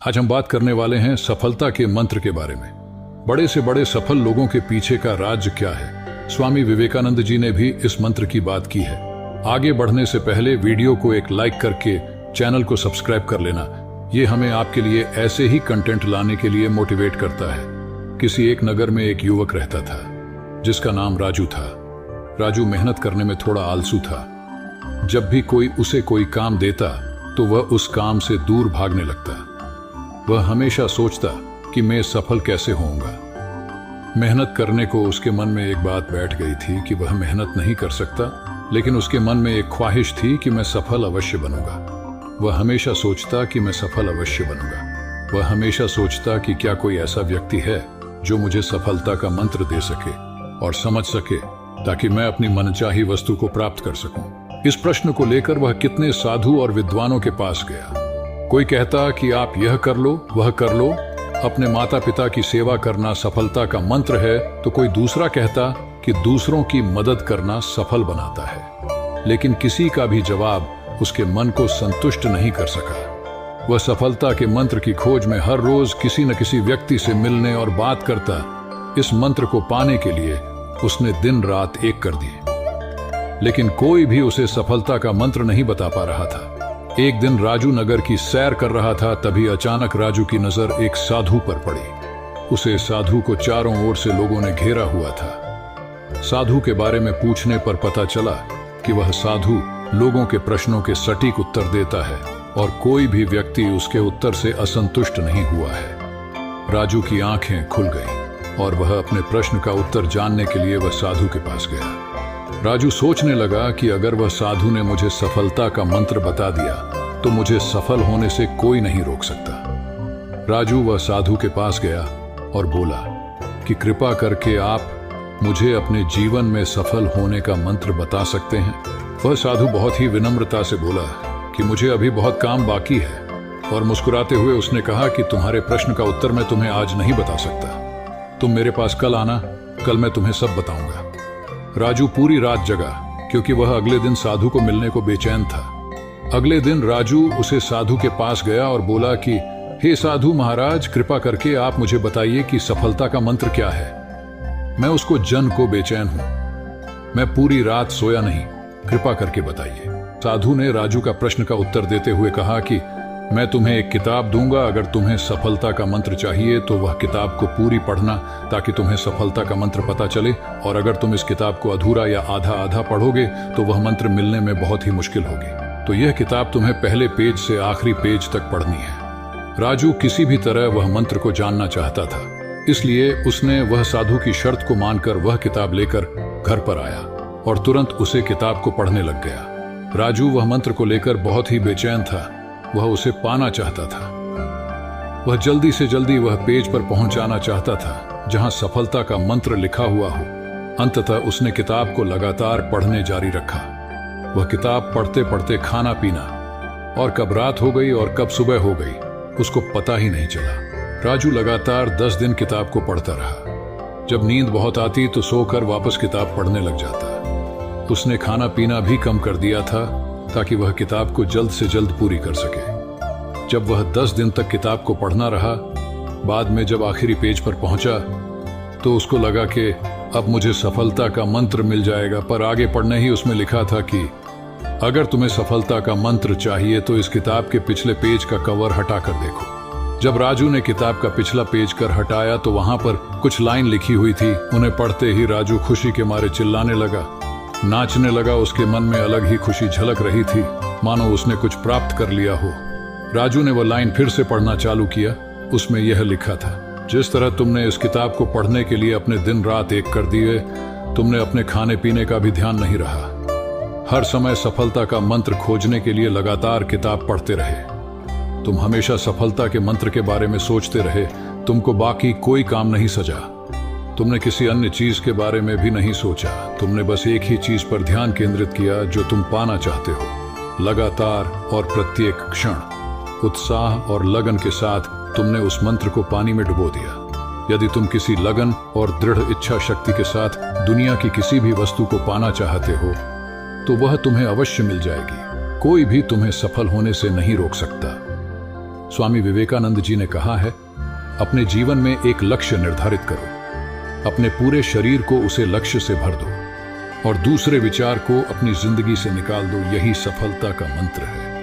आज हम बात करने वाले हैं सफलता के मंत्र के बारे में। बड़े से बड़े सफल लोगों के पीछे का राज क्या है, स्वामी विवेकानंद जी ने भी इस मंत्र की बात की है। आगे बढ़ने से पहले वीडियो को एक लाइक करके चैनल को सब्सक्राइब कर लेना। ये हमें आपके लिए ऐसे ही कंटेंट लाने के लिए मोटिवेट करता है। किसी एक नगर में एक युवक रहता था जिसका नाम राजू था। राजू मेहनत करने में थोड़ा आलसू था। जब भी कोई उसे कोई काम देता तो वह उस काम से दूर भागने लगता। वह हमेशा सोचता कि मैं सफल कैसे होऊंगा। मेहनत करने को उसके मन में एक बात बैठ गई थी कि वह मेहनत नहीं कर सकता, लेकिन उसके मन में एक ख्वाहिश थी कि मैं सफल अवश्य बनूंगा। वह हमेशा सोचता कि मैं सफल अवश्य बनूंगा। वह हमेशा सोचता कि क्या कोई ऐसा व्यक्ति है जो मुझे सफलता का मंत्र दे सके और समझ सके, ताकि मैं अपनी मनचाही वस्तु को प्राप्त कर सकूं। इस प्रश्न को लेकर वह कितने साधु और विद्वानों के पास गया। कोई कहता कि आप यह कर लो, वह कर लो, अपने माता पिता की सेवा करना सफलता का मंत्र है, तो कोई दूसरा कहता कि दूसरों की मदद करना सफल बनाता है। लेकिन किसी का भी जवाब उसके मन को संतुष्ट नहीं कर सका। वह सफलता के मंत्र की खोज में हर रोज किसी न किसी व्यक्ति से मिलने और बात करता। इस मंत्र को पाने के लिए उसने दिन रात एक कर दी, लेकिन कोई भी उसे सफलता का मंत्र नहीं बता पा रहा था। एक दिन राजू नगर की सैर कर रहा था, तभी अचानक राजू की नजर एक साधु पर पड़ी। उसे साधु को चारों ओर से लोगों ने घेरा हुआ था। साधु के बारे में पूछने पर पता चला कि वह साधु लोगों के प्रश्नों के सटीक उत्तर देता है और कोई भी व्यक्ति उसके उत्तर से असंतुष्ट नहीं हुआ है। राजू की आंखें खुल गईं और वह अपने प्रश्न का उत्तर जानने के लिए वह साधु के पास गया। राजू सोचने लगा कि अगर वह साधु ने मुझे सफलता का मंत्र बता दिया तो मुझे सफल होने से कोई नहीं रोक सकता। राजू वह साधु के पास गया और बोला कि कृपा करके आप मुझे अपने जीवन में सफल होने का मंत्र बता सकते हैं। वह साधु बहुत ही विनम्रता से बोला कि मुझे अभी बहुत काम बाकी है, और मुस्कुराते हुए उसने कहा कि तुम्हारे प्रश्न का उत्तर मैं तुम्हें आज नहीं बता सकता। तुम मेरे पास कल आना, कल मैं तुम्हें सब बताऊंगा। राजू पूरी रात जगा क्योंकि वह अगले दिन साधु को मिलने को बेचैन था। अगले दिन राजू उसे साधु के पास गया और बोला कि हे साधु महाराज, कृपा करके आप मुझे बताइए कि सफलता का मंत्र क्या है। मैं उसको जन को बेचैन हूं। मैं पूरी रात सोया नहीं, कृपा करके बताइए। साधु ने राजू का प्रश्न का उत्तर देते हुए कहा कि मैं तुम्हें एक किताब दूंगा, अगर तुम्हें सफलता का मंत्र चाहिए तो वह किताब को पूरी पढ़ना ताकि तुम्हें सफलता का मंत्र पता चले, और अगर तुम इस किताब को अधूरा या आधा आधा पढ़ोगे तो वह मंत्र मिलने में बहुत ही मुश्किल होगी। तो यह किताब तुम्हें पहले पेज से आखिरी पेज तक पढ़नी है। राजू किसी भी तरह वह मंत्र को जानना चाहता था, इसलिए उसने वह साधु की शर्त को मानकर वह किताब लेकर घर पर आया और तुरंत उसे किताब को पढ़ने लग गया। राजू वह मंत्र को लेकर बहुत ही बेचैन था। वह उसे पाना चाहता था। वह जल्दी से जल्दी वह पेज पर पहुंच जाना चाहता था जहां सफलता का मंत्र लिखा हुआ हो। अंततः उसने किताब को लगातार पढ़ने जारी रखा। वह किताब पढ़ते पढ़ते खाना पीना, और कब रात हो गई और कब सुबह हो गई उसको पता ही नहीं चला। राजू लगातार 10 दिन किताब को पढ़ता रहा। जब नींद बहुत आती तो सोकर वापस किताब पढ़ने लग जाता। उसने खाना पीना भी कम कर दिया था ताकि वह किताब को जल्द से जल्द पूरी कर सके। जब वह 10 दिन तक किताब को पढ़ना रहा, बाद में जब आखिरी पेज पर पहुंचा तो उसको लगा कि अब मुझे सफलता का मंत्र मिल जाएगा, पर आगे पढ़ने ही उसमें लिखा था कि अगर तुम्हें सफलता का मंत्र चाहिए तो इस किताब के पिछले पेज का कवर हटा कर देखो। जब राजू ने किताब का पिछला पेज कर हटाया तो वहां पर कुछ लाइन लिखी हुई थी। उन्हें पढ़ते ही राजू खुशी के मारे चिल्लाने लगा, नाचने लगा। उसके मन में अलग ही खुशी झलक रही थी, मानो उसने कुछ प्राप्त कर लिया हो। राजू ने वह लाइन फिर से पढ़ना चालू किया। उसमें यह लिखा था, जिस तरह तुमने इस किताब को पढ़ने के लिए अपने दिन रात एक कर दिए, तुमने अपने खाने पीने का भी ध्यान नहीं रहा। हर समय सफलता का मंत्र खोजने के लिए लगातार किताब पढ़ते रहे। तुम हमेशा सफलता के मंत्र के बारे में सोचते रहे। तुमको बाकी कोई काम नहीं सजा। तुमने किसी अन्य चीज के बारे में भी नहीं सोचा। तुमने बस एक ही चीज पर ध्यान केंद्रित किया जो तुम पाना चाहते हो। लगातार और प्रत्येक क्षण उत्साह और लगन के साथ तुमने उस मंत्र को पानी में डुबो दिया। यदि तुम किसी लगन और दृढ़ इच्छा शक्ति के साथ दुनिया की किसी भी वस्तु को पाना चाहते हो तो वह तुम्हें अवश्य मिल जाएगी। कोई भी तुम्हें सफल होने से नहीं रोक सकता। स्वामी विवेकानंद जी ने कहा है, अपने जीवन में एक लक्ष्य निर्धारित करो, अपने पूरे शरीर को उसे लक्ष्य से भर दो और दूसरे विचार को अपनी जिंदगी से निकाल दो। यही सफलता का मंत्र है।